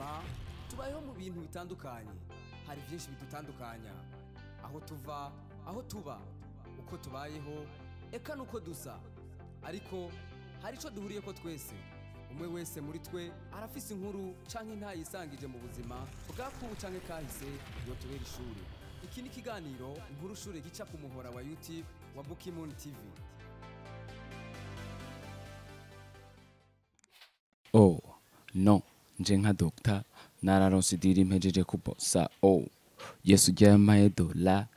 buzima tubayeho mu bintu bitandukanye, hari byinshi bidutandukanya, aho tuva, aho tuba, uko tubayeho, eka nuko dusa, ariko hari ico duhuriye ko twese. Umwe wese muri twe arafise inkuru canke ntayisangije mu buzima bwakubu canke kahise yo tubera ishuri. Iki ni kiganiro inkuru shure gica ku muhora wa YouTube wa Bukimoon TV. Oh no, nje nka doctor nararonse diri impejeje kubosa. Oh Yesu jamaye dola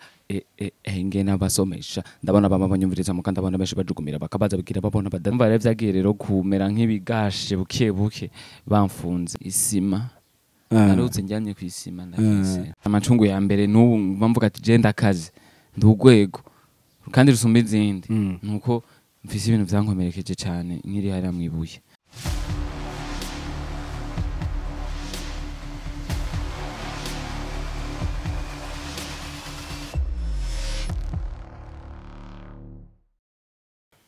ngena basomesha ndabona bama banyumviriza mu kandi abana benshi bajugumira bakabaza bigira babona badamva rero vyagiye rero kumera nk'ibigashe buke buke bamfunze isima. Narutse njyanye ku isima ndakise amacungu ya mbere n'ubu bamvuga ati je ndakaze ndugwego kandi rusumba izindi nuko mfise ibintu vyankomerekeje cyane nkiri hari amwibuye.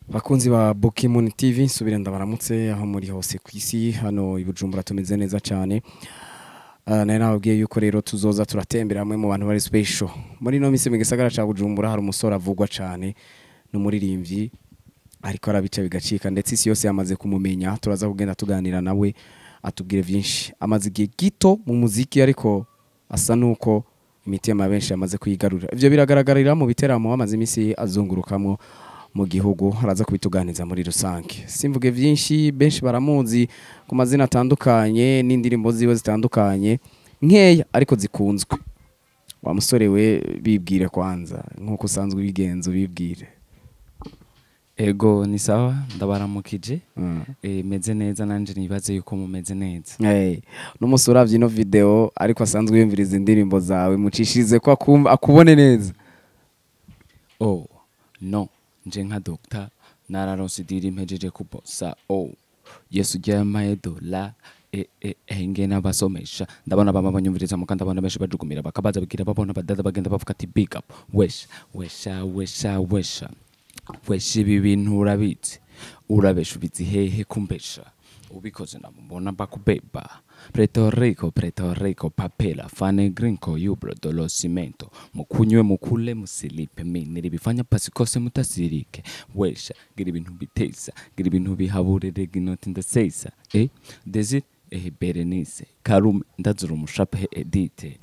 Bakunzi ba Bukimoon TV subira ndabaramutse aho muri hose kwisi. Hano i Bujumbura tumeze neza cyane. Nari nababwiye yuko rero tuzoza turatembera hamwe mu bantu bari special. Muri no mise mu gisagara ca Bujumbura hari umusore avugwa cyane n'umuririmbyi ariko arabica bigacika ndetse isi yose yamaze kumumenya. Turaza kugenda tuganira nawe atubwire vyinshi. Amaze igihe gito mu muziki ariko asa nuko imitima benshi yamaze kuyigarura. Ivyo biragaragarira mu biteramo amaze imisi azungurukamo mu gihugu. Haraza kubituganiza muri rusange. Simvuge vyinshi, benshi baramuzi ku mazina atandukanye n'indirimbo ziwe zitandukanye nkeya ariko zikunzwe. Wa musore we bibwire kwanza nkuko usanzwe bigenzo bibwire. Ego ni sawa ndabaramukije. Meze neza nanje nibaze yuko mumeze neza. N'umusore avye no video ariko asanzwe yumviriza indirimbo zawe mucishirize ko akubone neza. Oh no, nje nka doctor nararonse diri impejeje kubosa. Oh Yesu jamaye dola ngena basomesha ndabona bama banyumviriza mu kandi abana benshi bajugumira bakabaza bigira babona badada bagenda bavuga ati big up wesha ibi bintu urabitse urabesha ubizi hehe kumbesha ubikoze ndamubona bakubeba Puerto Rico papela fane gringo yubro dolo cimento mukunywe mukule musilipe miniri bifanya pasikose mutasirike wesha gira ibintu bitesa gira ibintu bihaburere ginoti ndaseisa Desir Berenice Karume ndazura umushape Edite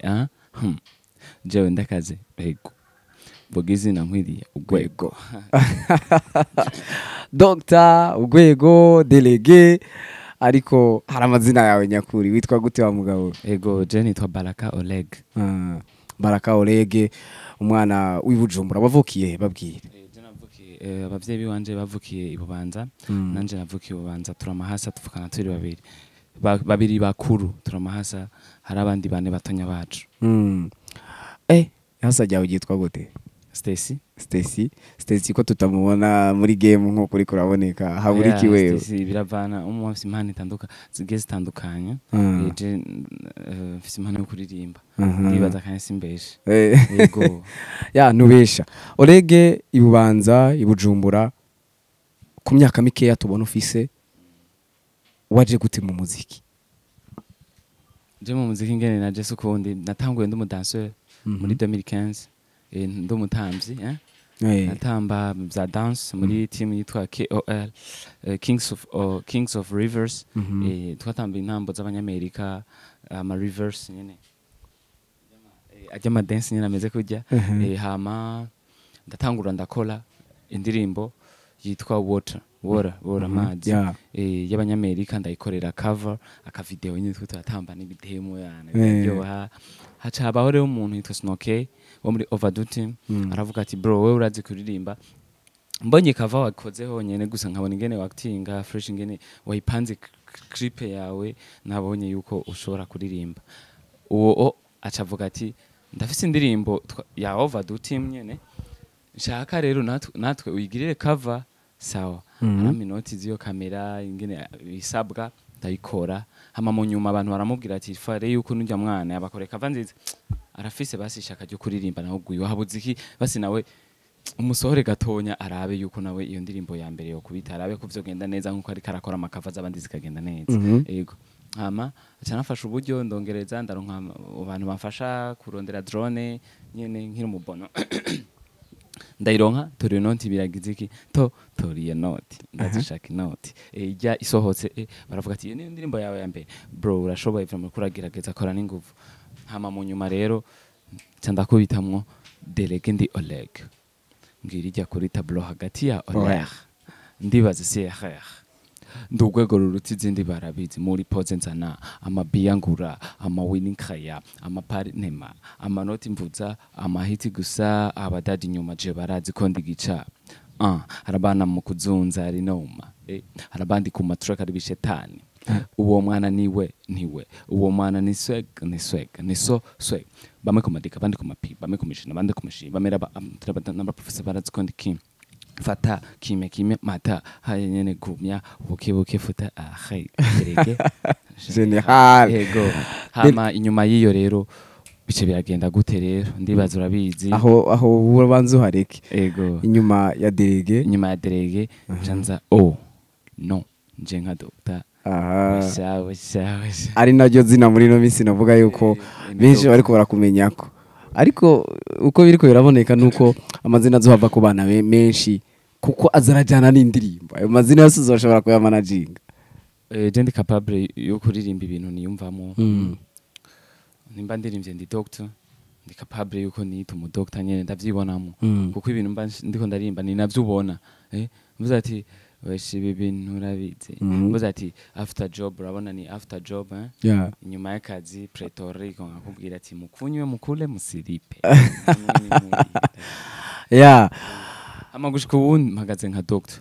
jewe ndakaze ego bogizi na nkwiriye ugwego Doctor ugwego delege ariko hari amazina yawe nyakuri witwa gute wa mugabo? Ego je nitwa Baraka Oleg. Baraka Oleg umwana w'ibujumbura wavukiye babwire. Je navukiye abavyeyi biwanje bavukiye ibubanza nanje navukiye ibubanza turamahasa tuvukana turi babiri bakuru turamahasa hari abandi bane batonya bacu. Hasa jyawe yitwa gute? Stacy ko tutamubona muri game nko kuri kuraboneka haburiki wewe. Stacy biravana umufisi impano itanduka zigeze zitandukanye. Je mfisi impano yo kuririmba nibaza kandi simbeshe. Yego ya nubesha. Olege ibubanza ibujumbura ku myaka mikeya tubona ufise waje gute mu muziki? Je mu muziki ngene naje sukundi natanguye ndumudanseur muri 2015 ndumutamvyi natamba za dance muri team yitwa KOL Kings of Rivers. Twatamba intambo z'abanyamerika ama rivers nyene ajya ma dance nyene ameze kujya hama ndatangura ndakora indirimbo yitwa water amazi y'abanyamerika ndayikorera cover aka video nyine twatamba n'ibidemo yana byo hacabaho rero umuntu yitwa Snokey wo muri Overdue Team aravuga ati bro wewe urazi kuririmba mbonye cover wakozeho nyene gusa nkabona ingene actinga fresh ingene wayipanze clip yawe nabonye yuko ushobora kuririmba. Uwo acavuga ati ndafise indirimbo ya Overdue Team nyene nshaka rero natwe uyigirire cover sawa. Araminoti ziyo kamera ingene bisabwa ndayikora hama mu nyuma abantu baramubwira ati fare yuko nujya mwana yabakoreka vanziza arafise basi shaka ryo kuririmba naho guyo habuziki basi nawe umusohore gatonya arabe yuko nawe iyo ndirimbo ya mbere yo kubita arabe ko vyogenda neza nkuko ari karakora amakava z'abandi zikagenda neza. Yego hama aca nafasha uburyo ndongereza ndaronka abantu bamfasha kurondera drone nyene nkiri umubono ndayironka toriyo noti biragize iki toriyo noti ndazishaka inoti ijya isohotse baravuga ati iyo ndirimbo yawe ya mbere bro urashoboye vraiment kuragerageza kora n'inguvu hama mu nyuma rero candakubitamwo Delege ndi Oleg ngira ijya kuri tableau hagati ya Oleg ndibaza CR ndugwego ruruti izindi barabizi muri pose nzana amabiyangura winning kaya amaparinema amanoti mvuza amahiti gusa abadadi nyuma je barazi ko ndigica harabana mu kuzunza ari noma harabandi ku matrack ari bishetani uwo mwana niwe uwo mwana ni swag ni so swag bamwe kumadika bandi kumapi bamwe kumishina bandi kumishi bamera namba professor barazi ko ndiki fata kime mata haye nyene gumya buke futa Delege general yego hama inyuma yiyo rero bice biragenda gute rero ndibaza urabizi aho ubanza uhareke yego inyuma ya Delege canza no nje nka doctor ari naryo zina muri no minsi navuga yuko benshi bariko barakumenyako ariko uko biriko biraboneka nuko amazina azohava ku bana menshi kuko azarajana n'indirimbo ayo mazina yose uzoshobora kuya managing je ndi capable yo kuririmba ibintu niyumvamo nimba ndirimbye ndi doctor ndi capable yuko nita umu doctor nyene ndavyibonamo kuko ibintu mba ndiko ndarimba ni navyubona mvuze ati weshi ibintu urabizi mvuze ati after job urabona ni after job inyuma y'akazi pretorico nkakubwira ati mukunywe mukule musiripe amagushika ubundi mpagaze nka doctor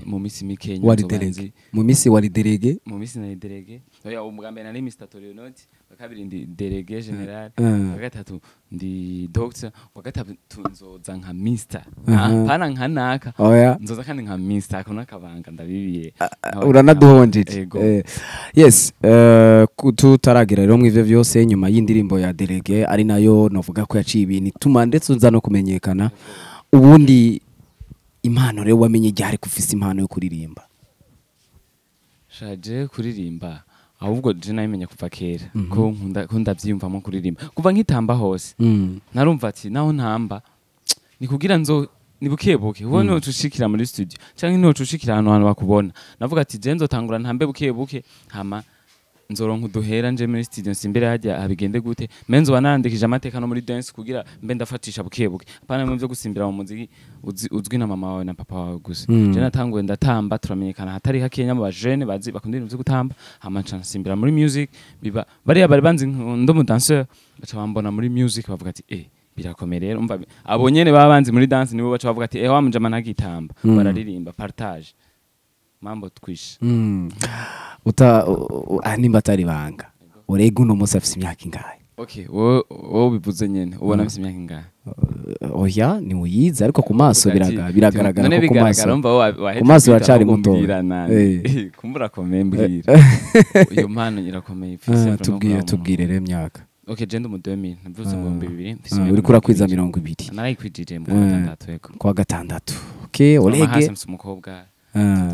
mu misi mikenya wari Delege mu misi wari Delege mu misi na Delege oya umugambe na Mr Torionoti bakabiri ndi Delege general bagatatu ndi doctor bagatatu nzoza nka Mr pana nka naka nzoza kandi nka Mr akona kabanga ndabibiye uranaduhonjeje yes tutaragira rero mu ivyo vyose nyuma y'indirimbo ya Delege ari nayo novuga ko yaciye ibintu tuma ndetse uza no kumenyekana ubundi impano rero wamenye igihe kufise impano yo kuririmba shaje kuririmba ahubwo je nayimenya kuva kera ko nkunda vyiyumvamo kuririmba kuva nkitamba hose narumva ati naho ntamba ni kugira nzo nibukebuke ubone ucushikira muri studio canke ntucushikira ahantu bakubona navuga ati je nzotangura ntambe bukebuke hama nzoronka uduhera nje muri studio simbere hajya abigende gute menzo banandikije amateka no muri dance kugira mbe ndafatisha bukebuke apana mu byo gusimbira mu muziki uzwi na mama wawe na papa wawe gusa je natanguye ndatamba turamenyekana hatari hakenya mu bajene bazi bakundira ibyo gutamba hama nsimbira muri music biba bari banzi ndo mu dancer baca bambona muri music bavuga ati birakomerera umva abo nyene babanzi muri dance nibo baca bavuga ati wa mujama ntagitamba bararirimba partage mambo twisha nimba atari banga urega uno munsi afise imyaka ingahe okay wowe bivuze nyene ubona afise imyaka ingahe oya ni uyize ariko ku maso biragaragara ko ku maso uracari muto kumbura komembwira uyo mpano irakomeye ifise tubwire rero imyaka okay je ndi mu 2000 mvuze mu 2000 uri kurakwiza 20 narayikwijije mu 6 yego kwa gatandatu okay urege umukobwa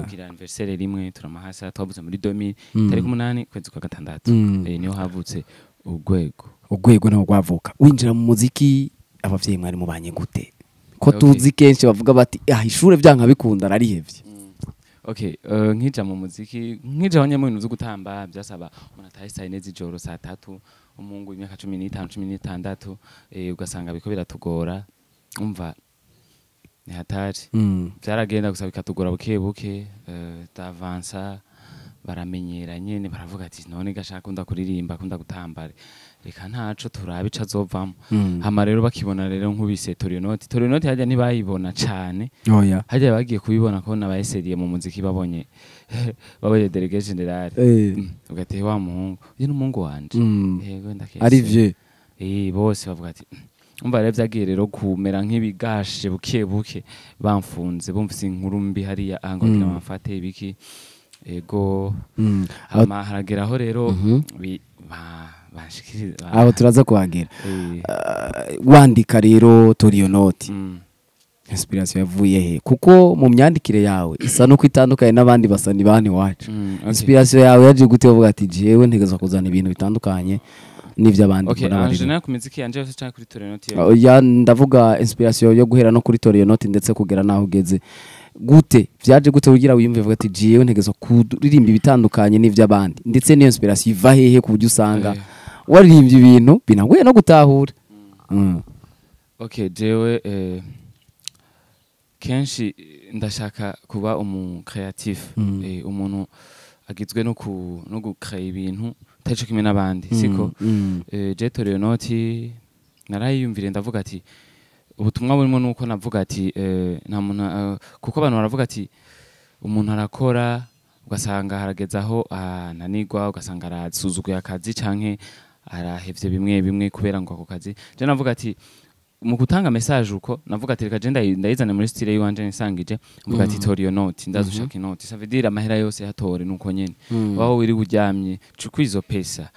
tugira anniversaire rimwe turamahasa twabuze muri 2000 tariki 8 kwezi kwa gatandatu niho havutse urwego naho gwavuka winjira mu muziki abavyeyi mwari mubanye gute ko tuzi kenshi bavuga bati ishure vyanka bikunda narihevye okay nkija mu muziki nkija abanye mu bintu byo gutamba byasaba umuntu atahisa neza ijoro saa 3 umungu imyaka 15 16 ugasanga biko biratugora umva ni hatari byaragenda gusa bikatugora bukebuke davansa baramenyera nyene baravuga ati none gashaka unda kuririmba kunda gutambara reka ntaco turabica azovamo hama rero bakibona rero nkubise Torionoti hajya ntibayibona cane hajya bagiye kubibona ko nabayeseriye mu muziki babonye Delege general ugate wa muhungu uyu n'umuhungu wanje yego ndakese ari vieux bose bavuga ati umva rero vyagiye rero kumera nk'ibigashe buke bamfunze bumvise inkuru mbi hariya ahangogira amafate ibiki ego hama harageraho rero abo turaza kuhagera wandika rero Torionoti inspiration yavuye he kuko mu myandikire yawe isa no kwitandukanye n'abandi basani bani wacu inspiration yawe yaje gute uvuga ati jewe ntegeza kuzana ibintu bitandukanye n'ivy'abandi mbona bari ku muziki yanje yose cyangwa kuri Torionoti ya ndavuga inspiration yo guhera no kuri Torionoti ndetse kugera naho ugeze gute vyaje gute ugira wiyumve uvuga ati jewe ntegeza kuririmba ibitandukanye n'ivy'abandi ndetse niyo inspiration iva hehe ku buryo usanga waririmbye ibintu binagoye no gutahura okay jewe kenshi ndashaka kuba umu creative umuntu agizwe no gukrea ibintu tacho kimwe n'abandi siko je Torionoti narayiyumvire ndavuga ati ubutumwa burimo nuko navuga ati nta muntu kuko abantu baravuga ati umuntu arakora ugasanga haragezaho nanigwa ugasanga arasuzuguye akazi canke arahevye bimwe kubera ngo ako kazi je navuga ati mu gutanga message uko navuga ati reka je ndayizana muri style yiwanje nisangije mvuga ati Torionoti ndazushaka inoti ça veut dire amahera yose yatore nuko nyene waho wiri uryamye cukwizo pesa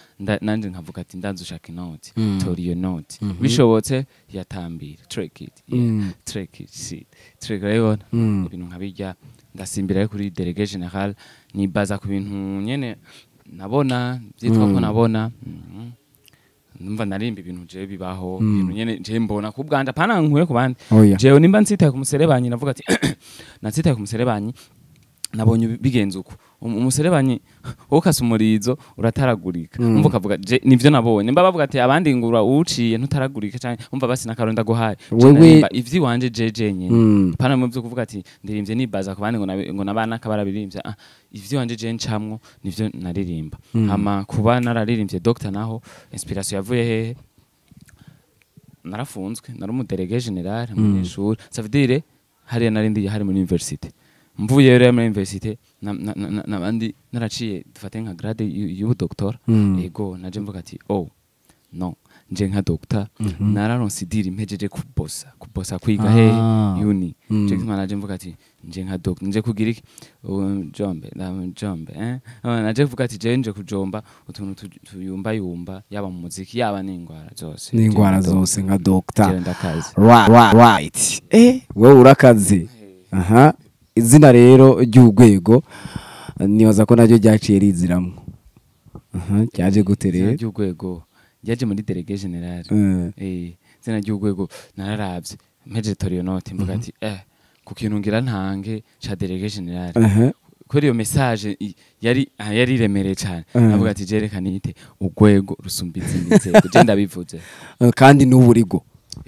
nanje nkavuga ati ndazushaka inoti Torionoti bishobotse yatambira track it track it see track rayona ibintu nkabijya ndasimbira kuri délégué général ni baza ku bintu nyene nabona byitwa ko nabona numva narimba ibintu je bibaho ibintu nyene je mbona ku bwanda pana nkuye ku bandi jewe nimba nsitaye ku muserebanyi navuga ati nansitaye ku muserebanyi nabonye bigenze uko umuserebanyi wokasa umurizo urataragurika umva kavuga je nivyo nabonye nimba bavuga ati abandi ngura uciye ntutaragurika cyane umva basi nakaronda guhaye wewe ivyi wanje jeje nyene pana mu byo kuvuga ati ndirimbye nibaza ku bandi ngo nabana kabara birimbye ivyi wanje je ncamwo nivyo naririmba hama kuba nararirimbye doctor naho inspiration yavuye hehe narafunzwe nari mu délégué général mu ishuri ça veut dire hari narindi hari muri university mvuye rero muri university nabandi naraciye dufate nka grade y'ubu doctor ego naje mvuga ati no nje nka doctor nararonse diri mpejeje kubosa kwiga he uni je naje mvuga ati nje nka doctor nje kugira iki jombe naje mvuga ati je nje kujomba utuntu tuyumba yaba mu muziki yaba n'ingwara zose nka doctor right wewe urakaze aha izina rero ry'ugwego nibaza ko naryo ryaciye riziramwo cyaje gute rero ry'ugwego ryaje muri délégué général izina ry'ugwego nararavye mpeje Torionoti mvuga ati ku kintu ngira ntange cha délégué général kuri iyo message yari remereye cyane navuga ati jerekana ite ugwego rusumbiza inzego je ndabivuze kandi n'uburigo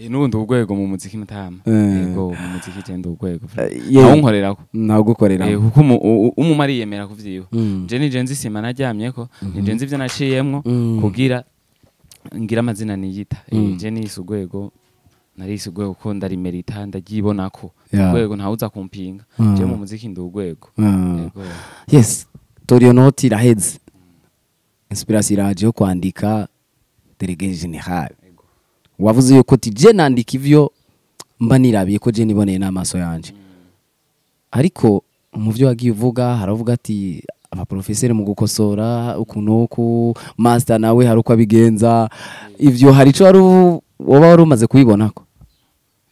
nubundi ugwego mu muziki mutama yego mu muziki cyenda ugwego aho nkorerako naho gukorera kuko umumari yemera kuvyiwe je nije nzisima naryamyeko nije nzi ivyo naciyemwo kugira ngira amazina niyita je nise ugwego narise ugwego ko ndarimerita ndagibonako ugwego ntawuza kumpinga je mu muziki ndi ugwego yego yes Torionoti iraheze inspiration iraje yo kwandika délégué général wavuze yuko je nandika ivyo mba nirabiye ko je niboneye n'amaso yanje ariko mu byo wagiye uvuga haravuga ati aba professeur mu gukosora ukuntu master nawe hari uko abigenza ivyo hari ico wari umaze kubibonako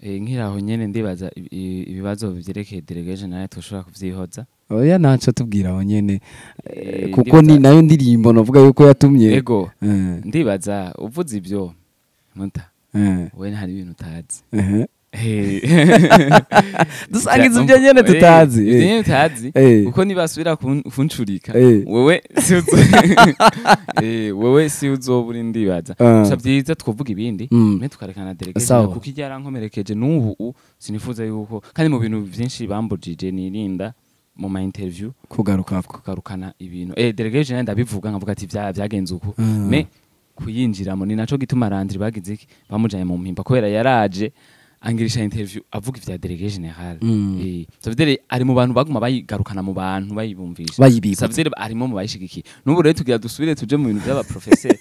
nkiraho nyene ndibaza ibibazo byerekeye délégué général tushobora kuvyihoza oya naco tubwira aho nyene kuko ni nayo ndirimbo novuga yuko yatumye ego ndibaza uvuze ivyo muta we hari ibintu utazi dusangiza ibyo nyene tutazi kuko nibasubira kuncurika wewe si uzobura ndibaza gusa byiza twovuga ibindi me tukarekana délégué kuko ijyarankomerekeje n'ubu sinifuza yuko kandi mu bintu byinshi bambujije nirinda mu ma interview kugarukana ibintu délégué général ndabivuga nkavuga ati byagenze uko me kuyinjiramo ni naco gituma Randri bagize iki bamujanye mu mpimba kubera yaraje angirisha interview avuga ivya délégué général ça veut dire ari mu bantu baguma bayigarukana mu bantu bayibumvisha ça veut dire ari mu bayishigikiye n'ubu rero tugira dusubire tuje mu bintu by'aba professeur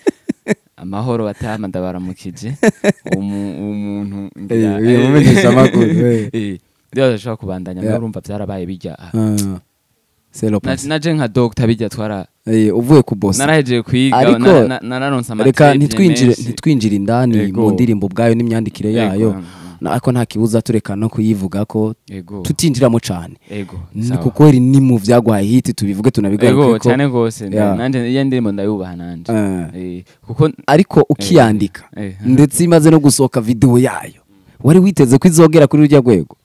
amahoro batama ndabaramukije umuntu ngira mumenyesha makuru ndio ashaka kubandanya n'urumva byarabaye bijya naje nka doctor bijya twara uvuye ku boss naraheje kwiga nararonsa amateka ntitwinjire indani mu ndirimbo bwayo n'imyandikire yayo ariko nta kibuza tureka no kuyivuga ko ego tutinjiramo cane ego kuko iri ni mu vyagwaye hiti tubivuge tunabigaruke ego ko cyane gose Yeah. nanje iyo ndirimbo ndayubaha nanje kuko ariko ukiyandika eh. ndetse imaze no gusohoka video yayo wari witeze ko izogera kuri urya rwego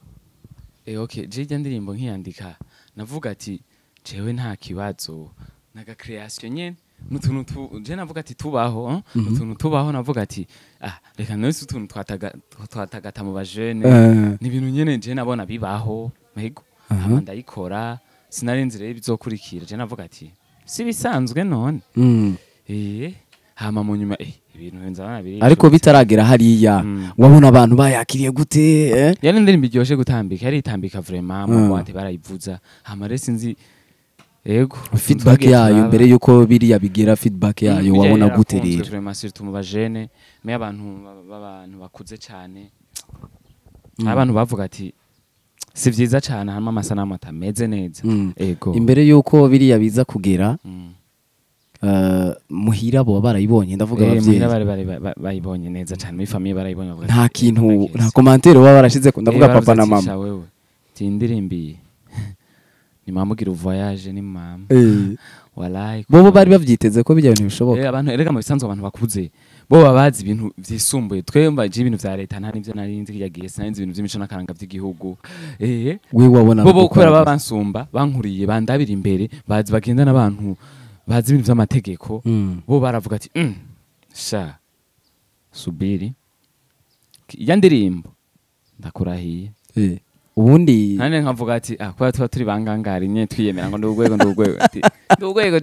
okay je ndirimbo nkiyandika navuga ati jewe nta kibazo naga creation nyene nutuntu je navuga ati tubaho nutuntu tubaho navuga ati reka nose utuntu twatagata mu bajene ni ibintu nyene je nabona bibaho mego ndayikora sinarinzi rero bizokurikira je navuga ati si bisanzwe none hama mu nyuma ibintu nzabana biri ariko bitaragera hariya wabona abantu bayakiriye gute yari ndirimbo iryoshe gutambika yari itambika vraiment mu boîte barayivuza hama rero sinzi ego feedback yayo mbere yuko biriya bigira feedback yayo wabona gute rero vraiment surtout mu bajene mais abantu bakuze cyane abantu bavuga ati si vyiza cyane hama amasanamu atameze neza ego imbere yuko biriya biza kugera muhira bo barayibonye ndavuga abavyeyi muhira bayibonye neza cyane muri famille barayibonye nta kintu nta commentaire baba barashize ko ndavuga papa na mama wewe tindirimbi ni mama ugira voyage ni mama wallahi bo bari bavyiteze ko bijya ibintu bishoboka abantu erega mu bisanzwe abantu bakuze bo babazi ibintu vyisumbuye twemba je ibintu vya leta nta nivyo narinzi kiyagiye sinzi ibintu vy'imico nakaranga vy'igihugu we wabona bo kubera babansumba bankuriye bandabira imbere bazi bagenda n'abantu bazi ibintu vy'amategeko bo baravuga ati sha subiri ya ndirimbo ndakurahiye ubundi nane nkavuga ati kwa tuba turi bangangari nye twiyemera ngo ndugwego ati ndugwego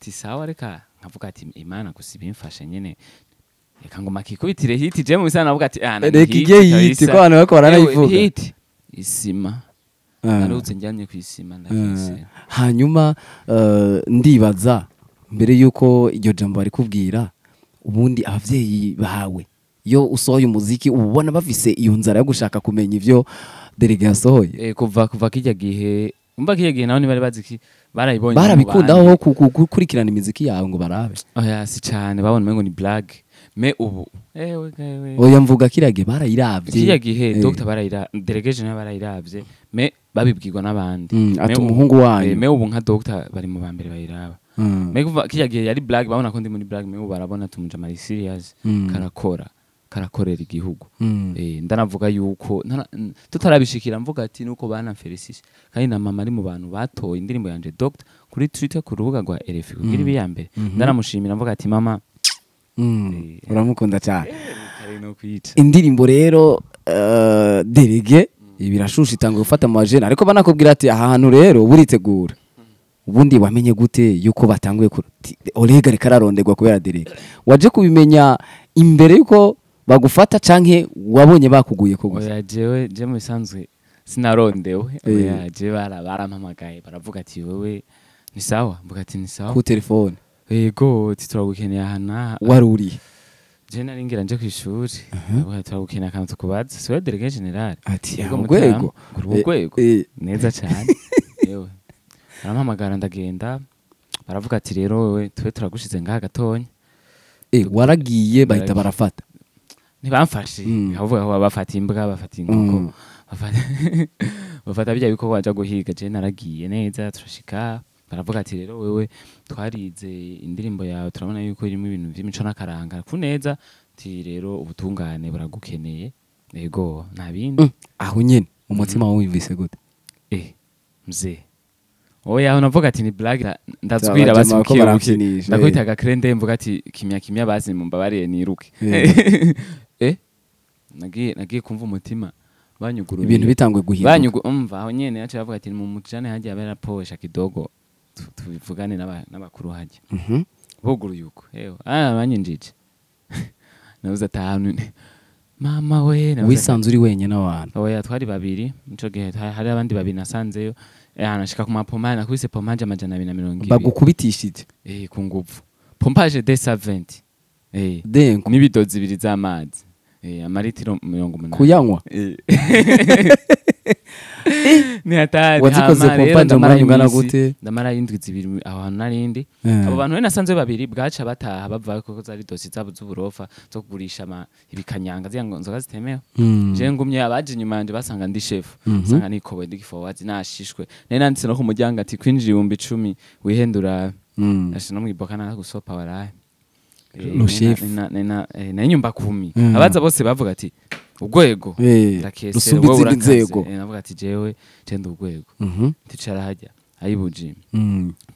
tisawa reka nkavuga ati imana kusibimfashe nyene reka ngo makikubitire hiti je mu bisana navuga ati reka ije hiti ko abantu bako baranayivuga hiti isima narutse njyanye ku isima ndafise hanyuma ndibaza mbere yuko iryo jambo bari kubwira ubundi abavyeyi bawe yo usohoye umuziki ubona bafise iyo nzara yo gushaka kumenya ivyo Derege yasohoye kuva kijya gihe umva kijya gihe naho ni bari baziki barayibonye barabikundaho gukurikirana imiziki yawe ngo barabe oya si cyane babona mengo ni blague me ubu oya mvuga kirage barayiravye kijya gihe Dr Derege General barayiravye me babibwirwa n'abandi ati umuhungu wanyu me ubu nka Dr bari mu bambere bayiraba me kuva kijya gihe yari blague babona ko ndi muri blague me ubu barabona tumuja mari serious karakorera igihugu ndanavuga yuko tutarabishikira mvuga ati nuko bana Felicity kandi na mama ari mu bantu batoye indirimbo yanje Dr kuri Twitter ku rubuga rwa RFI kugira ibi yambere ndanamushimira mvuga ati mama uramukunda cyane indirimbo rero Derege ibirashusha itanga gufata mu bajene ariko banakubwira ati aha hantu rero buritegura ubundi wamenye gute yuko batanguye Olega reka ararondegwa kubera Derege waje kubimenya imbere yuko bagufata canke wabonye bakuguye ko gusa oya jewe je mu bisanzwe sinarondewe oya je barampamagaye baravuga ati wewe ni sawa mvuga ati ni sawa ku telefone yego turagukeneye ahana waruri je naringira nje kwishuri turagukeneye akantu tukubaza siwe Derege General ati urwego neza cyane yewe barampamagara ndagenda baravuga ati rero wewe twe turagushize ngaha gatonya waragiye bahita barafata ntibamfashe avuga ko bafata imbwa bafata inkoko bafata bijya biko waje guhiga je naragiye neza turashika baravuga ati rero wewe twarize indirimbo yawe turabona yuko irimo ibintu by'imico nakaranga ku neza ti rero ubutungane buragukeneye yego nta bindi aho nyene umutima wawe wumvise gute mzee oya unavuga ati ni blague ndazwira basimukiye ndakwitaga krende mvuga ati kimya basi mumbabariye niruke nagiye kumva umutima banyuguru ibintu bitangwe guhinduka banyugumva aho nyene yacu bavuga ati mu mujane haje abera posha kidogo tuvugane n'abakuru haje boguru yuko banyinjije nabuze atanu mama we wisanze uri wenyine n'abantu oya twari babiri nico gihe hari abandi babiri nasanzeyo anashika ku mapomage nakubise pomage amajana 220 bagukubitishije ku nguvu pompage de 70 denko nibidozi bibiri z'amazi amaritiro 180 kuyanywa ni hatari wazikoze kompanje umwanya ungana gute ndamara indwi zibiri aho hantu narindi abo bantu nasanze babiri bwaca bataha bavuga ko zari dosi zabo z'uburofa zo kugurisha ibikanyanga ziyango nzoga zitemewe je ngumye abaje inyuma yanje basanga ndi chef sanga nikowe ndi forward nashishwe nari nanditse no ku muryango ati kwinjira 10,000 wihendura ashino mwiboka na gusopa waraye no chef na nyumba 10 abaza bose bavuga ati ugwego ndakese wowe urakazego navuga ati jewe cende ugwego ticara hajya ayibuji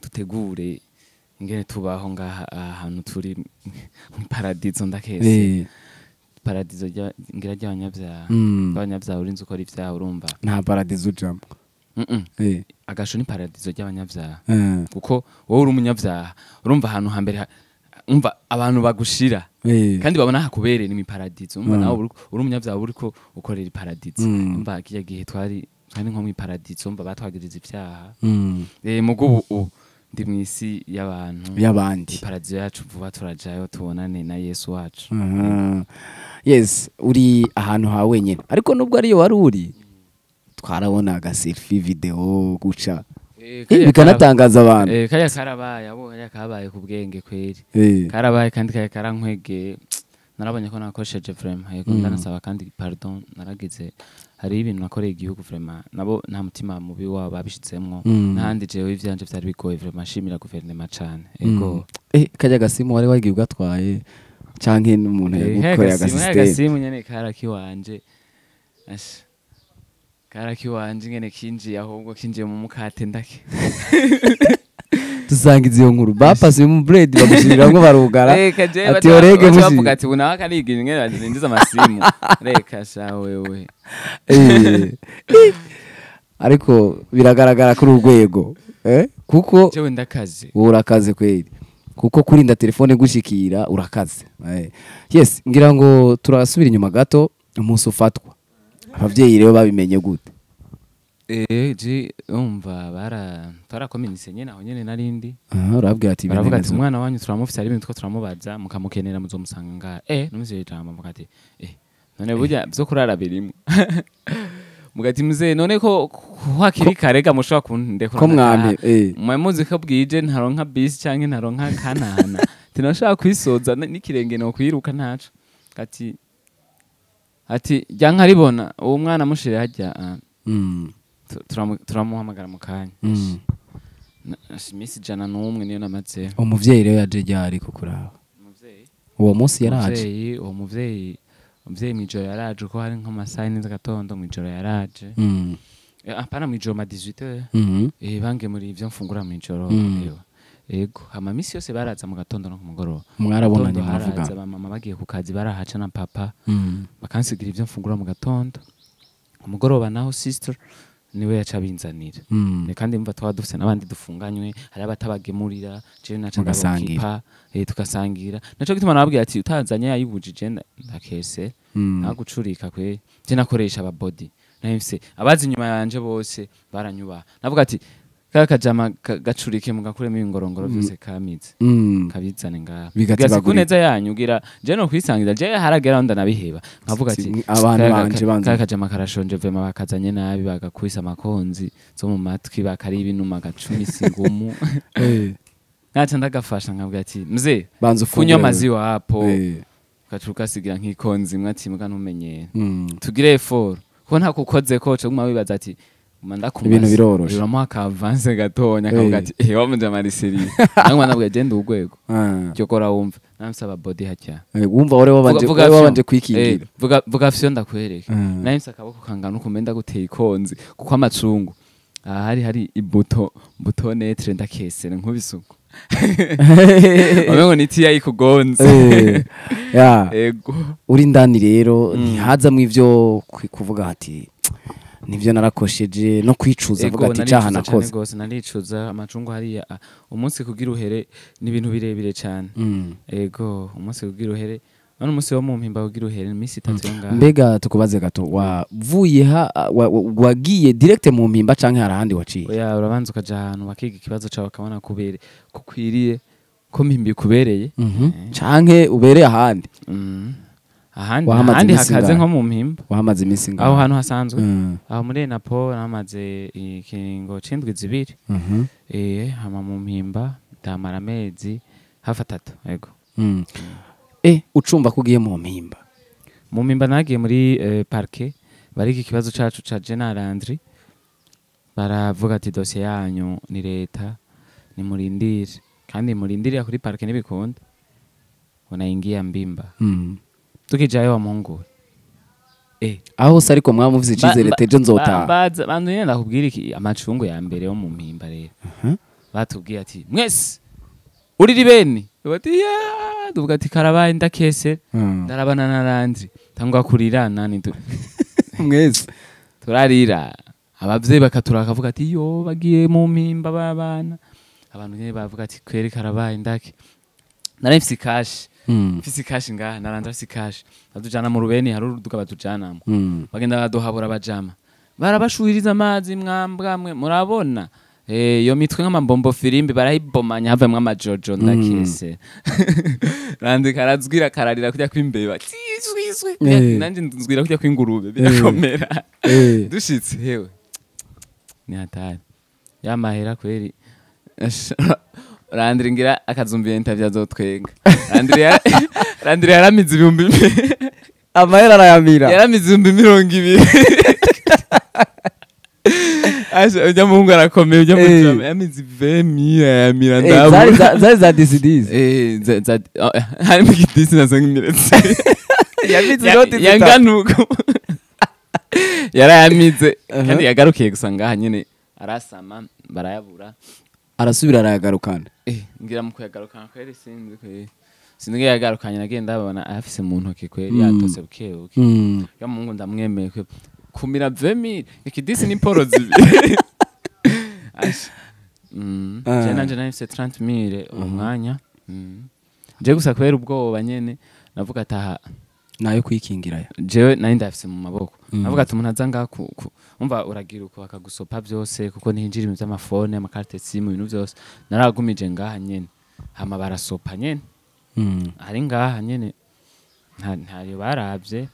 tutegure ingene tubaho ngaha ahantu turi mu paradizo ndakese paradizo ngira ry'abanyabyaha urinzi ukora ivyaha urumva nta paradizo ujambo agasho ni paradizo ry'abanyabyaha kuko wowe uri umunyabyaha urumva ahantu hambere umva abantu bagushira kandi babona hakubereye ni paradizo umva nawe uri umunyabyaha uriko ukorera paradizo umva kiya gihe twari nko mu paradizo umva batwagiriza ivyaha mugo ndi mwisi y'abandi paradizo yacu vuba turajayo tubonane na Yesu wacu yes uri ahantu ha wenyene ariko nubwo ariyo wari uri twarabona aga selfie video guca bikanatangaza abantu kaya karabaye abo kaya kabaye ku bwenge kweri karabaye kandi kaya karankwege narabonye ko nakosheje vraiment yego ndanasaba kandi pardon naragize hari ibintu nakoreye igihugu vraiment nabo nta mutima mubi wabo babishitsemwo nahandi jewe ivyanje vyari bigoye vraiment shimira guverinoma cane yego kajya gasimu wari wagiye ugatwaye canke n'umuntu yagukoreye agasimu nyene karakiwanje karakiwanje ngene kinjiye ahubwo kinjiye mu mukate ndake tusangiza iyo nkuru bapase mu bread bagushiriramwe barugara ati orege muvuga ati bunawa karigira ngene bazindiza amasimu reka sha wewe ariko biragaragara kuri urwego kuko jewe ndakaze urakaze kweri kuko kurinda telefone gushikira urakaze yes ngira ngo turasubira inyuma gato umunsi ufatwa abavyeyi rero babimenye gute je umva twarakominise nyene aho nyene narindi urabwira ati baravuga ati umwana wanyu turamufise ari ibintu two turamubaza mukamukenera muzomusanga nga numvise ijambo mugati none burya byo kurara birimo mugati muze none ko hakiri karega mushobora kundekora ko mwambe muzi ko bwije ntaronka bisi canke ntaronka kanana tinashaka kwisoza n'ikirenge no kwiruka ntaco ati jyanka ribona uwo mwana mushire hajya turamuhamagara mu kanya imisi jana n'umwe niyo namaze umuvyeyi rero yaje ryari kukuraba uwo munsi yaraje uwo muvyeyi mwijoro yaraje ko hari nko masaha n'izagatondo mwijoro yaraje apana mwijoro ma 18h bange muri ivyo mfungura mwijoro ego hama misi yose baraza mu gatondo no ku mugoroba mwarabonanye muravuga mama bagiye ku kazi barahaca na papa bakansigira ivyo mfungura mu gatondo ku mugoroba naho sister niwe yaca binzanira kandi mva twadufise nabandi dufunganywe hari abatabagemurira je naca ngasangira tukasangira naco gituma nababwiye ati utanzanye yayibujije ndakese nagucurika kwe je nakoresha aba body nahise abazi nyuma yanje bose baranyuba navuga ati kakajama gacurike mugakuremo ingorongoro byose kamize kabizane ngaha bigatse kuneza yanyu gira je no kwisangiza je haragera ndanabiheba nkavuga ati abantu banje banze kakajama karashonje vema bakazanye nabi bagakwisa amakonzi zo mu matwi bakari ibinuma gacumisi ngumu naca ndagafasha nkavuga ati mze kunywa amazi wapo gacuka sigira nk'ikonzi mwati muga ntumenye tugire effort ko nta kukoze ko cyo wibaza ati ibintu biroroshe uramuha kavanse gatonya akavuga ati wamuja mariseri nangwa nabwo genda urwego cyo kora wumva namsaba body hacya wumva ore wabanje kwikingira vuga fyo ndakwereka namse akaboko kangana ukumenda guteye ikonzi kuko amacungu hari ibuto netre ndakesere nkubisuko Omengo niti yayikugonze ego uri ndani rero ntihaza mu ivyo kuvuga ati nivyo narakosheje no kwicuza avuga ati cyaha nakoze gose naricuza amacungu hariya umunsi kugira uhere ni ibintu birebire cyane ego umunsi kugira uhere none umunsi wo mu mpimba kugira uhere imisi 3 yonga mbega tukubaze gato wavuye wagiye direct mu mpimba canke harahandi waciye oya urabanza ukaja ahantu bakiga ikibazo cyawe kabona kubere kukwiriye ko mpimbi kubereye canke ubereye ahandi ahandi hakaze nko mu mpimba. Wahamaze iminsi ngaho? Aho hantu hasanzwe. Aho muri Napo namaze ikiringo c'indwi zibiri. Hama mu mpimba ndamara amezi hafi 3 yego. Ucumva ko ugiye mu mpimba? Mu mpimba nagiye muri parquet bari ikibazo cacu ca General Landry. Baravuga ati dosiye yanyu ni leta ni murindire kandi murindirira kuri parke n'ibikunda unaingia Mbimba. Tukijayo wa Mungu aho se ariko mwamuvuze icizere teje nzota bantu nyene ndakubwira iki amacungu ya mbere yo mu Mpimba rero batubwiye ati mwese uriri bene bati ya tuvuga ati karabaye ndakese ndarabana na Landry tangwa kurirana ni mwese turarira abavyeyi bakatura akavuga ati yo bagiye mu Mpimba babana abantu nyene bavuga ati kweri karabaye ndake narifise cash mfise cash ngaha narandra fise cash badujana mu Rubeni hari uruduga batujanamo bagenda baduhabura bajama barabashuhiriza amazi mwambwamwe murabona yo mitwe nk'amambombo firimbi barayibomanya havemwe amajojo ndakese randi karazwira kararira kujya kwimbeba nanje nzwira kujya kwingurube birakomera dushitse hewe ni hatari yamahera kweri Landry ngira akazumbiye interview azotwenga Landry yaramize 2000 amahera arayamira yaramize 2020 ujya muhungu arakomeye ujya mu yamize 20 yamira ndabo zari za DCDs harimo igidisi nazo nk'imiretse yamize noti yanganuko yarayamize kandi yagarukiye gusa ngaha nyene arasama barayabura arasubira arayagarukana ngira mu kuyagarukana kweri sinzi yagarukanye nagenda babona afise mu ntoki kweri yatose bukebuke yo mungu ndamwemeye kwe kumira 20000 ikidisi ni poro zibiri nanje nafise 30000 umwanya je gusa kweri ubwoba nyene navuga ataha nayo kwikingira jewe nari ndafise mu maboko navuga ati umuntu azanga umva uragira uko akagusopa byose kuko ntinjira ibintu by'amafone amakarte simu ibintu byose naragumije ngaha nyene hama barasopa nyene ari ngaha nyene ntari baravye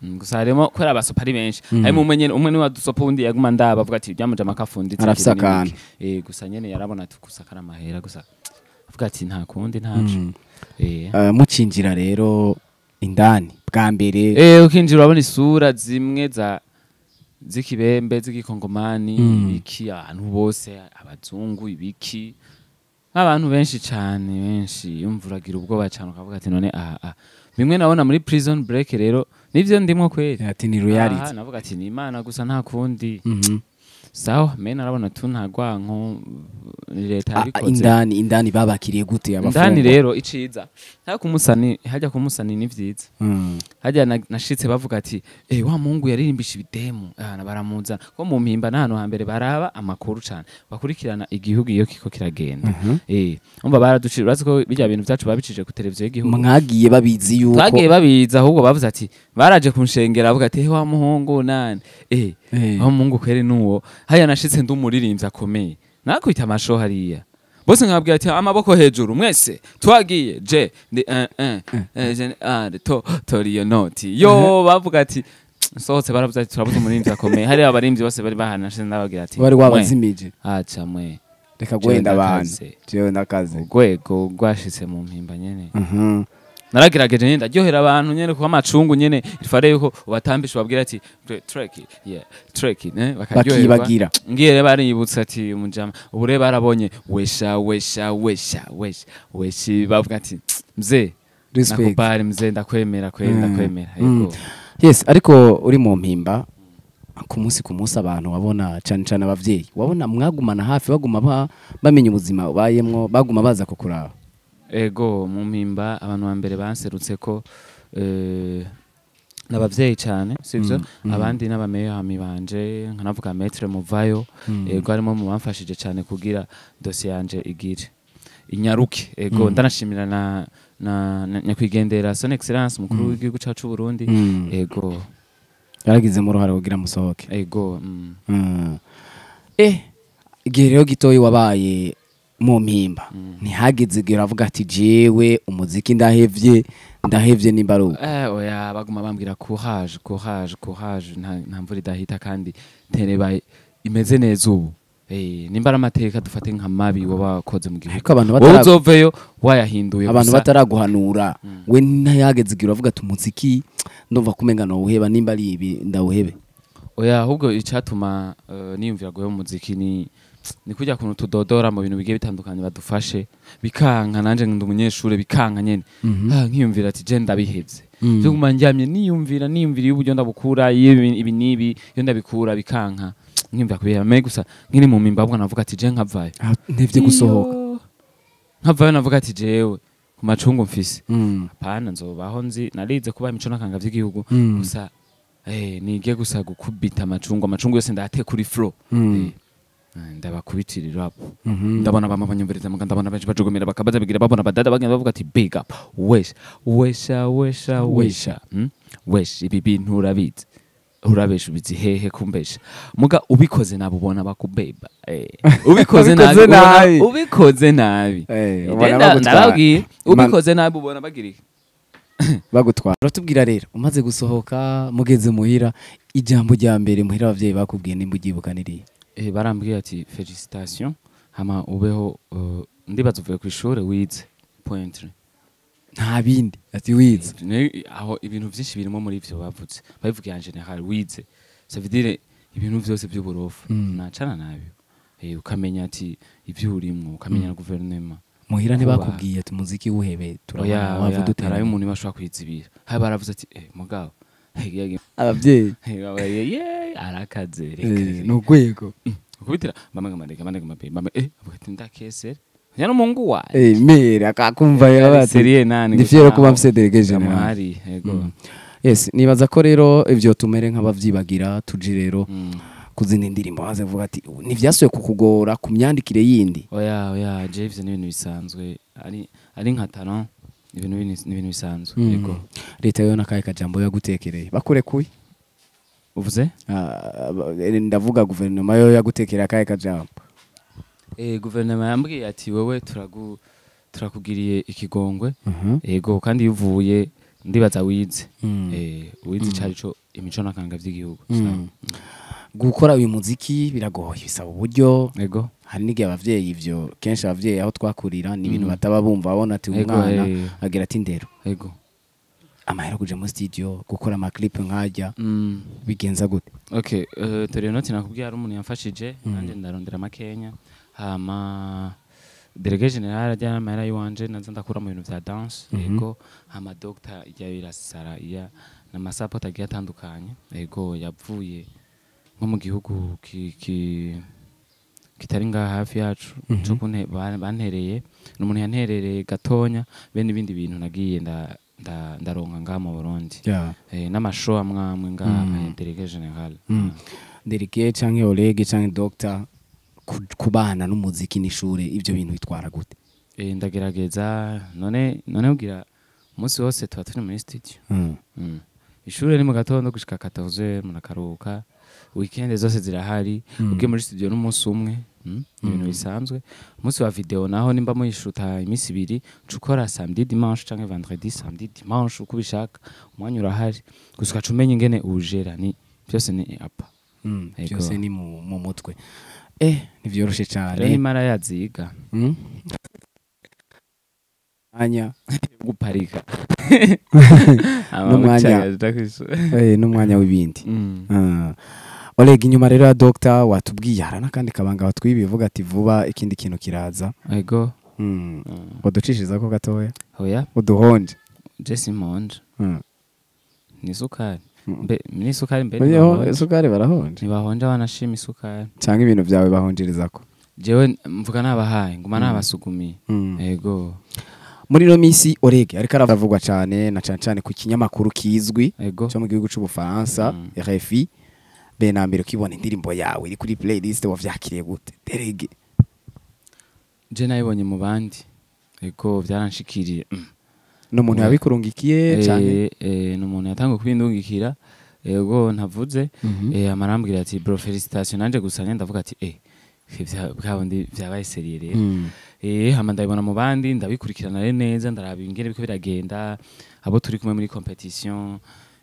gusa harimo kwera abasopa ari benshi harimo umwe ni wadusopa undi yaguma ndaba avuga ati byamuje amakafunditse arafisakana gusa nyene yarabona ati kusakara amahera gusa avuga ati nta kundi ntacu mucinjira rero indani bwa mbere ukinjira urabona isura zimwe zikibembe z'igikongomani ibiki abantu bose abazungu ibiki abantu benshi cyane benshi yumvuragira ubwoba cyane ukavuga ati none bimwe nabona muri prison break rero nivyo ndimo kweri ati ni reality navuga ati ni Imana gusa nta kundi sawa mena arabona tuntagwanko leta yabikoze indani babakiriye gute abafungwa indani rero iciza hajya kumusani ni vyiza hajya nashitse bavuga ati wa mungu yaririmbisha ibidemu baramuza ko mu Mpimba nahano hambere baraba amakuru cyane bakurikirana igihugu iyo kiko kiragenda umva baraducira urazi ko bijya bintu byacu babicije ku televiziyo y'igihugu mwagiye babizi yuko bagiye babiza ahubwo bavuze ati baraje kunshengera bavuga ati wa muhungu nani wa mungu kweri nuwo haya nashitse ndumuririmbyi akomeye nakwita amasho hariya bose nkabwira ati amaboko hejuru mwese twagiye je toriyo noti yo bavuga ati sohotse baravuze ati turabuze umuririmbyi akomeye hari abarimbyi bose bari bahana nashitse ndababwira ati wari wabazimije acha mwe reka gwenda abantu jewe nakaze gwego gwashitse mu Mpimba nyene naragerageje nyene ndaryohera abantu nyene kuba amacungu nyene ifare yuko ubatambisha babwira ati track bakibagira ngiye baributsa ati umujama ubure barabonye wesha bavuga ati mzee nakubari mzee ndakwemera yego yes ariko uri mu Mpimba ku munsi abantu wabona cyane abavyeyi wabona mwagumana hafi baguma bamenya ubuzima ubayemwo baguma baza kukuraba ego mu Mpimba abantu bambere banserutse ko nabavyeyi cyane sivyo abandi n'abameyami banje nkanavuga Maître Muvayo ego arimo mu bamfashije cyane kugira dossier yanje igire inyaruke ego ndanashimira na nyakwigendera Son Excellence mukuru w'igihugu cyacu Burundi ego yaragize mu ruhare kugira musohoke ego igihe rero gitoyi wabaye mu Mpimba ntihageze gira avuga ati jewe umuziki ndahevye ndahevye nimba ari uko oya baguma bambwira courage nta mvura idahita kandi tereba imeze neza ubu nimba ari amateka dufate nka mabi woba wakoze mu gihugu ariko abantu wowe uzoveyo wayahinduye abantu bataraguhanura we ntayageze igira uvuga ati umuziki ndumva kumenga no uheba nimba ari ibi ndawuhebe oya ahubwo icatuma niyumvira guheba umuziki ni kujya kuntu tudodora mu bintu bigiye bitandukanye badufashe bikanka nanje ndi umunyeshure bikanka nyene nkiyumvira ati je ndabihevye byo guma njyamye niyumvira y'uburyo ndabukura ibi nibi yo ndabikura bikanka nkimvira kubera me gusa nkiri mu mimbabwa navuga ati je nkavayo ntevye gusohoka nkavayo navuga ati jewe ku macungu mfise apana nzobaho nzi narize kuba imico nakanga vy'igihugu gusa nige gusa gukubita amacungu yose ndate kuri flow ndabakubitirira hapo ndabona bama banyumviriza muga ndabona benshi bajugumira bakabaza bigira babona badada bagenda bavuga ati big up wesha ibi bintu urabizi urabesha ubizi hehe kumbesha muga ubikoze nabo ubona bakubeba ubikoze nabi ndababwiye ubikoze nabi ubona bagirika bagutwara uratubwira rero umaze gusohoka mugeze muhira ijambo rya mbere muhira abavyeyi bakubwiye nimba ugibuka niriye barambwiye ati felicitation hama ubeho ndibaza uvuye ku ishuri wize pointre nta bindi ati wize aho ibintu byinshi birimo muri ivyo bavuze babivugiye en general wize ça veut dire ibintu byose by'uburofu nacana nabyo ukamenya ati ivyo urimo ukamenya na guverinoma muhira ntibakubwiye ati muziki wuhebe turabona wavu dutera y'umuntu bashobora kwizibira hari baravuze ati mugabo abavyeyi arakaze no gwego ukubitira mama mabe abati ndakesera nyano mungu wa mere akakumva yabati serie nani ndifyero kuba mfise delegation amari yego yes nibaza ko rero ivyo tumere nk'abavyibagira tuji rero kuzina indirimbo haze vuga ati nivyasuye kukugora ku myandikire yindi oya James ni ibintu bisanzwe ari nka talent ibintu bisanzwe yego leta yo nakaye kajambo yagutekereye bakurekuye uvuze ndavuga guverinoma yo yagutekereye akaye kajambo guverinoma yambwiye ati wewe turakugiriye ikigongwe yego kandi yuvuye ndibaza wize wize carico imico nakanga vy'igihugu gukora uyu muziki biragoye bisaba uburyo yego hari n'igihe abavyeyi ivyo kenshi abavyeyi aho twakurira ni ibintu bataba bumva babona ati umwana agira ati ndero yego amahera kuje mu studio gukora ama clip nkajya bigenza gute okay turi noti nakubwiye ari umuntu yamfashije nanje ndarondera makenya hama délégué général ajya amahera yiwanje naza ndakura mu bintu vya dance yego hama doctor yabirasara ya na masapota agiye atandukanye yego yavuye nko mu gihugu kitari ngaha hafi yacu cyo bantereye n'umuntu yanterereye gatonya bene ibindi bintu nagiye ndaronka ngaha mu Burundi n'amashow amwamwe ngaha délégué général délégué canke Oleg canke doctor kubana n'umuziki n'ishure ivyo bintu bitwara gute ndagerageza none ugira umunsi wose tuba turi muri studio ishure ni mu gatondo gushika 14h munakaruka weekend zose zirahari ugiye muri studio n'umunsi umwe ibintu bisanzwe umunsi wa video naho nimba muyishuta imisi ibiri cukora samedi dimanche canke vendredi samedi dimanche uko bishaka umwanya urahari gusa umenye ingene ujera ni byose ni apa byose ni mu mutwe nivyoroshe cyane rero imara yaziga anya guparika n'umwanya w'ibindi Oleg inyuma rero ya doctor watubwiye harana kandi kabanga watwibiye vuga ati vuba ikindi kintu kiraza yego waducishiza ko gatoya hoya uduhonje Jesse Monge ni sukari ni sukari sukari barahonje ntibahonje banashima isukari cyangwa ibintu byawe bahonjerezako jewe mvuga nabahaye nguma nabasugumiye yego muri no misi Oleg ariko aravugwa cyane na cyane ku kinyamakuru kizwi cyo mu gihugu cy'u Bufaransa RFI benambere kibona indirimbo yawe iri kuri playlist wavyakiriye gute Derege je nayibonye mu bandi yego byaranshikiriye no muntu yabikurungikiye cyane n'umuntu yatangiye kubindungikira yego ntavuze amarambwira ati bro felicitation nanje gusanya ndavuga ati bwabundi byabaye serie rero hama ndabibona mu bandi ndabikurikirana neza ndaraba ingene biko biragenda abo turi kumwe muri competition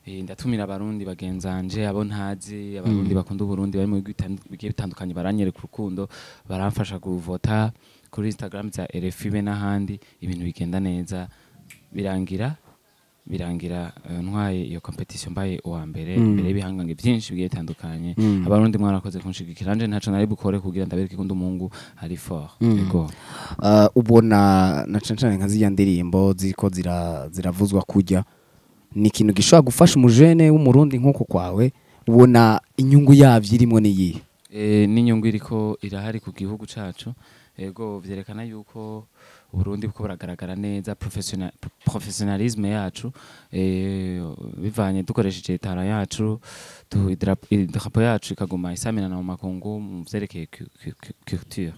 ndatumira abarundi bagenzanje abo ntazi abarundi bakunda uburundi bari mu bigiye bitandukanye baranyereka urukundo baramfasha kuvota kuri Instagram za RFI be n'ahandi ibintu bigenda neza birangira ntwaye iyo competition mbaye uwa mbere mbere y'ibihangange byinshi bigiye bitandukanye abarundi mwarakoze kunshigikira nje ntaco nari bukore kugira ndabereke ko umungu ari fort yego ubona na cancane nka ziya ndirimbo ziko ziravuzwa kujya ni ikintu gishobora gufasha umujene w'umurundi nk'uko kwawe ubona inyungu yavyo irimo niyi n'inyungu iriko irahari ku gihugu cacu yego vyerekana yuko Burundi buko buragaragara neza professionalisme yacu bivanye dukoresheje tara yacu idrapo yacu ikaguma isaminana mu makungu mu vyerekeye culture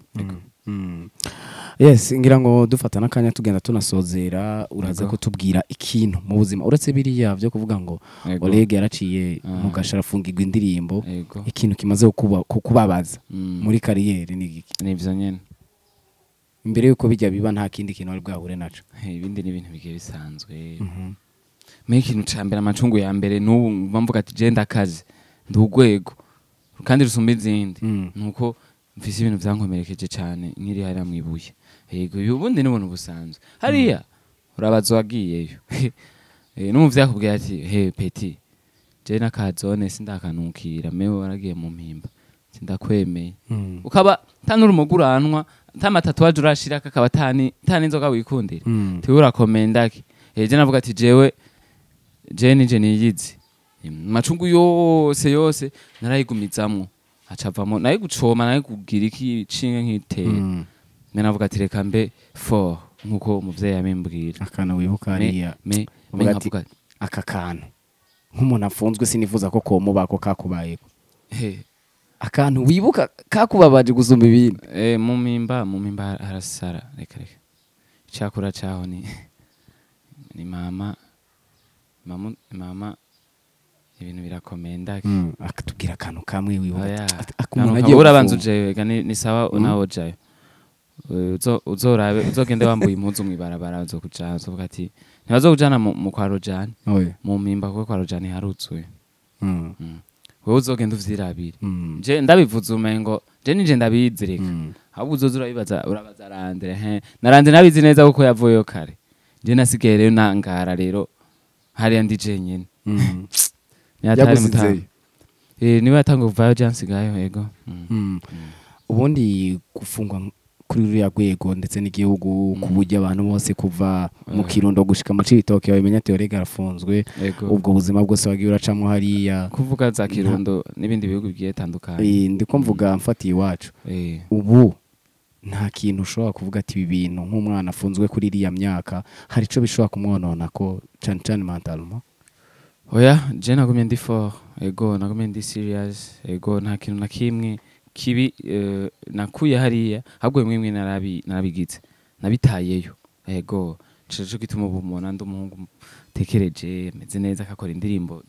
yes ngira ngo dufata nakanya tugenda tunasozera uraza ko tubwira ikintu mu buzima uretse biriya byo kuvuga ngo Oleg yaraciye mu gasharafunga indirimbo ikintu kimaze kukubabaza muri kariyeri ni iki nivyo nyene imbere yuko bijya biba nta kindi kintu ari bwahure naco ibindi ni ibintu bigiye bisanzwe me ikintu cambere amacungu ya mbere n'ubu mvuga ati je ndakaze ndugwego kandi rusumba izindi nuko mfise ibintu vyankomerekeje cyane nkiri hari mwibuye yego ubundi n'ubuntu busanzwe hariya urabazo wagiyeyo n'umuvyi yakubwiye ati he peti je nakazone sindakanukira mewe waragiye mu mpimba sindakwemeye ukaba tanurumuguranwa tama tatuwaje urashira kakaba tani inzoga wikundira tiura komendaki je navuga ati jewe je nije niyizi macungu yose narayigumizamwo acavamo naye gucoma naye kugira iki cinge nkiteye navuga ati reka mbe for nkuko umuvyeyi yamimbwira akana wibuka ariya me nkavuga aka kantu nk'umuntu afunzwe sinifuza ko komubako kakubayeko akantu wibuka kakubabaje gusumba ibindi mu mimba harasara reka cyakura cyaho ni mama ibintu birakomenda akatubwira akantu kamwe wibuka akumuna agiye urabanza uje ni sawa unawo jayo uzorabe uzogende wambuye impuzu mwibarabara uzokuja uzovuga ati ntibazokujana mu kwa Rojani mu mimba kuko kwa Rojani harutsuye wewe uzogenda uvyirabira je ndabivuze umengo je nije ndabizirika ahubwo uzoza urabaza Randre narande nabizi neza kuko yavuyeyo kare je nasigaye rero nangara rero hariya ndije nyene yatari mutaho niwe yatanga kuvayo jansigayo yego ubundi gufungwa kuri ruriya rwego ndetse n'igihugu kuburyo abantu bose kuva mu Kirundo gushika mu Cibitoke bamenya ati Oleg arafunzwe ubwo buzima bwose wagiye uracamwe hariya kuvuga za Kirundo n'ibindi bihugu bigiye tandukanye ndiko mvuga mfatiye iwacu ubu nta kintu ushobora kuvuga ati ibi bintu nk'umwana afunzwe kuri iriya myaka hari ico bishobora kumwonona ko cane mentalement oya je nagumye ndi fort ego nagumye ndi serious ego nta kintu na kimwe kibi nakuye hariya ahubwo mwimwe narabigize nabitayeyo ego cyo gituma ubumona ndumuhungu tekereje meze neza akakora indirimbo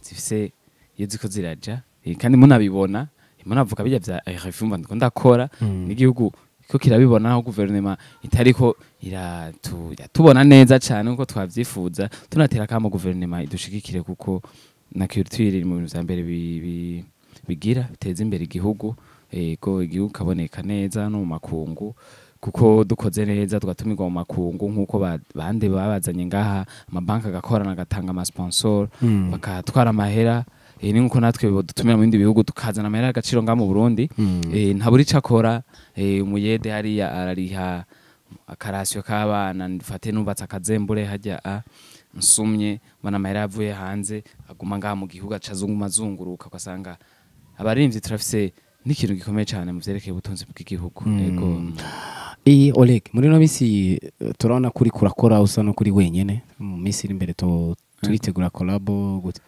zifise iyo ziko ziraja kandi munabibona munavuga bijya bya RFI ndiko ndakora n'igihugu ko kirabibona aho guverinoma itariko iratubona neza cyane uko twavyifuza tunatera kamo guverinoma idushigikire kuko na culture iri mu bintu vya mbere bigira biteza imbere igihugu ego igihugu kaboneka neza no mu makungu kuko dukoze neza tugatumirwa mu makungu nkuko bande babazanye ngaha amabanka agakorana agatanga ama sponsor bakatwara amahera ni nkuko natwe dutumira mu bindi bihugu tukazana amahera agaciro nga mu Burundi ntaburi cakora umuyede hariya arariha akarasyo k'abana ndufate nubatse akazembure hajya nsumye bana amahera yavuye hanze aguma ngaha mu gihugu acazunguma zunguruka kwasanga abarimvye turafise n'ikintu gikomeye cyane mu vyerekeye ubutunzi bw'igihugu ego Oleg muri no misi turabona kuri kurakora usa no kuri wenyene mu misi iri imbere turitegura collabo gute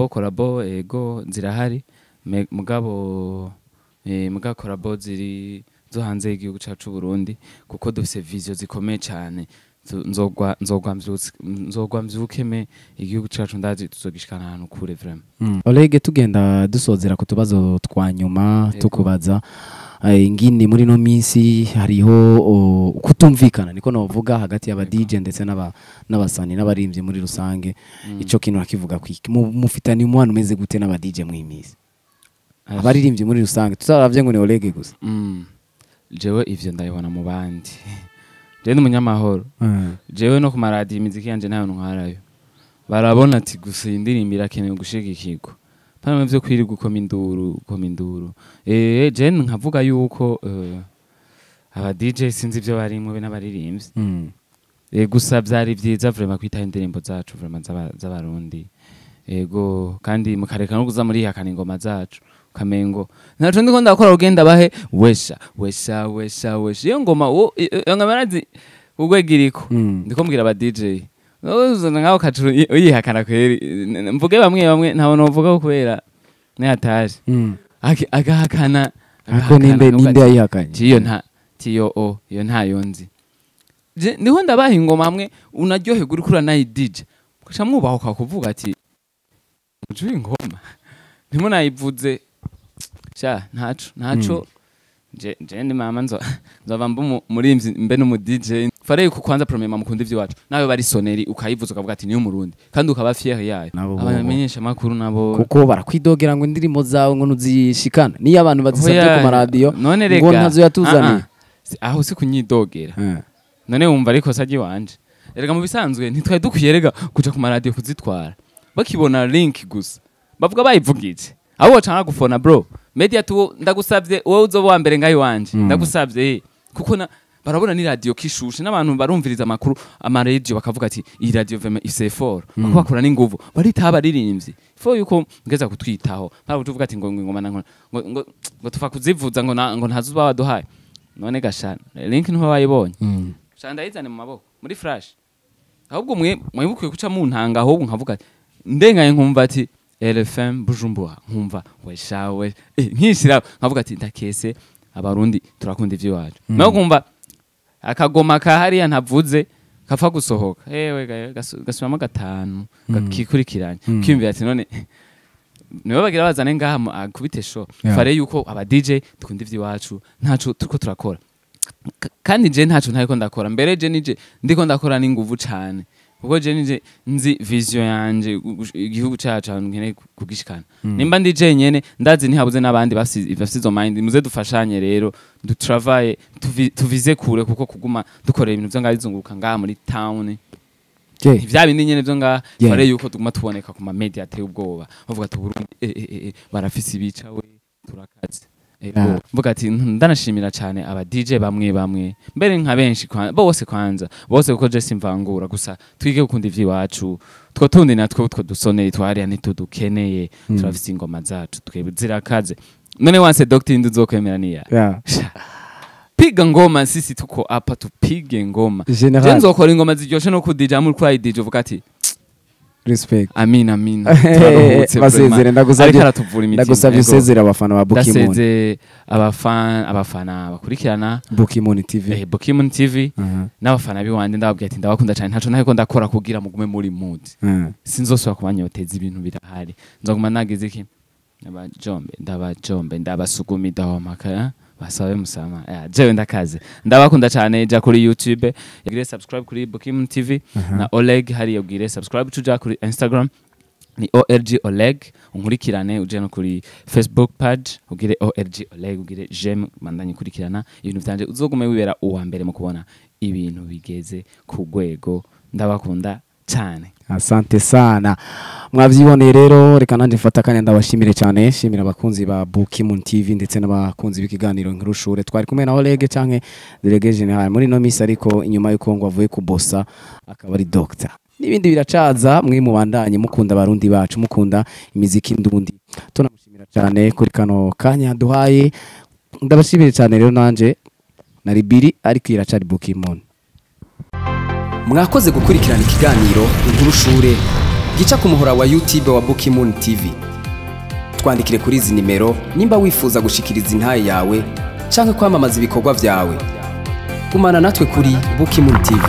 collabo ego zirahari mugabo collabo ziri zo hanze y'igihugu cacu Burundi kuko dufise vision zikomeye cyane nzogwa mvyukeme igihugu cacu ndazi tuzogishikana ahantu kure vraiment Oleg tugenda dusozera ku tubazo twa nyuma tukubaza ingini muri no minsi hariho kutumvikana niko novuga hagati y'aba DJ ndetse n'abasani n'abarimvye muri rusange ico kintu rakivuga kwiki mufitani umwana umeze gute n'aba DJ mwimisi abaririmbye muri rusange tutaravye ngo ni Oleg gusa jewe ivyo ndabibona mu bandi jewe n'umunyamahoro jewe no ku maradiyo imiziki yanje nayo ntwarayo barabona ati gusa indirimbo irakenewe gushigikirwa pana mvyo kwiri gukoma induru je nkavuga yuko aba DJ sinzi ivyo barimwe be n'abaririmbyi gusa byari vyiza vraiment kwitaho indirimbo zacu vraiment z'abarundi ego kandi mukareka no kuza muri yakana ingoma zacu kamengo naco ndiko ndakora ugenda bahe wesha iyo ngoma iyo ngoma nazi ugwegiriko ndiko mbwira aba DJ uzana ngaho kacuru uyihakana kweri mvuge bamwe ntabwo novuga kubera ne ataje agahakana ako ninde ayihakanye iyo ntayo nzi ndiho ndabaha ingoma hamwe unaryohe guri kura nayi DJ kasha mwubaho kuvuga ati ujui ingoma ndimo nayivuze sha ntaco je ndi mama nzova murimvyi mbe no mu DJ fareye ku kwanza promema mukunda ivyo wacu nawe bari soneri ukayivuza ukavuga ati niyo murundi kandi ukaba fier yayo abamenyesha makuru nabo kuko barakwidogera ngo indirimbo zawe ngo nuzishikana niyo abantu bazisabye ku maradiyo ngo ntazo yatuzaniye aho si kunyidogera none wumva ariko saji wanje erega mu bisanzwe ntitwaye dukwiye rega kuja ku maradiyo kuzitwara bakibona link gusa bavuga bayivugije abo wacana gufona bro media tu ndagusavye wowe uzoba wa mbere ngayi wanje ndagusavye kuko barabona ni radio kishushe n'abantu barumviriza amakuru amaredio bakavuga ati iyi radio vema ifort bako bakora n'inguvu barita abaririmbyi fo yuko ngeza kutwitaho ntabwo tuvuga ati ngo ngoma ngo tufa kuzivuza ngo ntazuba baduhaye none gashana link ntuba bayibonye shanda yizane mu maboko muri flash ahubwo mwibukiye kuca mu ntanga ahubwo nkavuga ndengaye nkumva ati LFM Bujumbura nkumva weshawe nkishira nkavuga ati ndakese abarundi turakunda ivyo wacu naho kumva akagoma kahariya ntavuze kafa gusohoka ewe gasubamo gatanu gakikurikiranye kwimvira ati none niwe bagira bazane ngaha akubite show fare yuko aba DJ dukunda ivyo wacu ntaco turiko turakora kandi je ntaco ntariko ndakora mbere je nije ndiko ndakora n'inguvu cane kuko je nije nzi vision yanje igihugu cyacu nkene kugishikana nimba ndi je nyene ndazi ntihabuze nabandi bafisizo mind muze dufashanye rero du travail tuvize kure kuko kuguma dukorera ibintu byo ngabizunguruka ngaha muri town ivya bindi nyene byo ngaha bare yuko tuguma tuboneka ku ma media ateye ubwoba bavuga ati Burundi barafise ibica we turakaze mvuga ati ndanashimira cyane aba DJ bamwe mbere nka benshi bose kuko je simvangura gusa twige gukunda ivyi wacu two tundi natwe utwo dusoneye twariya nitudukeneye turafise ingoma zacu twebwe zirakaze none wanse doctor nduzokwemera niya piga ngoma sisi tuko hapa tupige ngoma jenzo kora ingoma ziryoshe no kudija muri kwa DJ uvuga ati respect amin basezere ndagusabye usezera abafana ba Bukimon ndaseze abafana bakurikirana Bukimon TV Bukimon TV n'abafana biwande ndababwiye ati ndabakunda cyane ntaco nahiko ndakora kugira mugume muri mood sinzosubira kubanyoteza ibintu birahari nzoguma nagize iki ndabajombe ndabasugumi dawamaka basabe musama jewe ndakaze ndabakunda cyane ja kuri YouTube yagire subscribe kuri Bukimon TV na Oleg hari yagire subscribe tuja kuri Instagram ni ORG Oleg unkurikirane uje no kuri Facebook page ugire ORG Oleg ugire j'aime mandanye kurikirana ibintu byanje uzogume wibera uwa mbere mu kubona ibintu bigeze ku gwego ndabakunda cyane asante sana mwavyiboneye rero reka nanje mfata kanya ndabashimire cyane shimira abakunzi ba Bukimon TV ndetse n'abakunzi b'ikiganiro nk'urushure twari kumwe na Oleg canke Delege General muri no misi ariko inyuma y'uko ngo avuye kubosa akaba ari doctor nibindi biracaza mwe mubandanye mukunda abarundi bacu mukunda imiziki ndundi tunamushimira cyane kuri kano kanya duhaye ndabashimire cyane rero nanje nari biri ariko iracari Bukimon mwakoze gukurikirana ikiganiro nk'urushure gica ku muhora wa YouTube wa Bukimon TV twandikire kuri izi nimero nimba wifuza gushikiriza intaye yawe canke kwamamaza ibikorwa vyawe gumana natwe kuri Bukimon TV.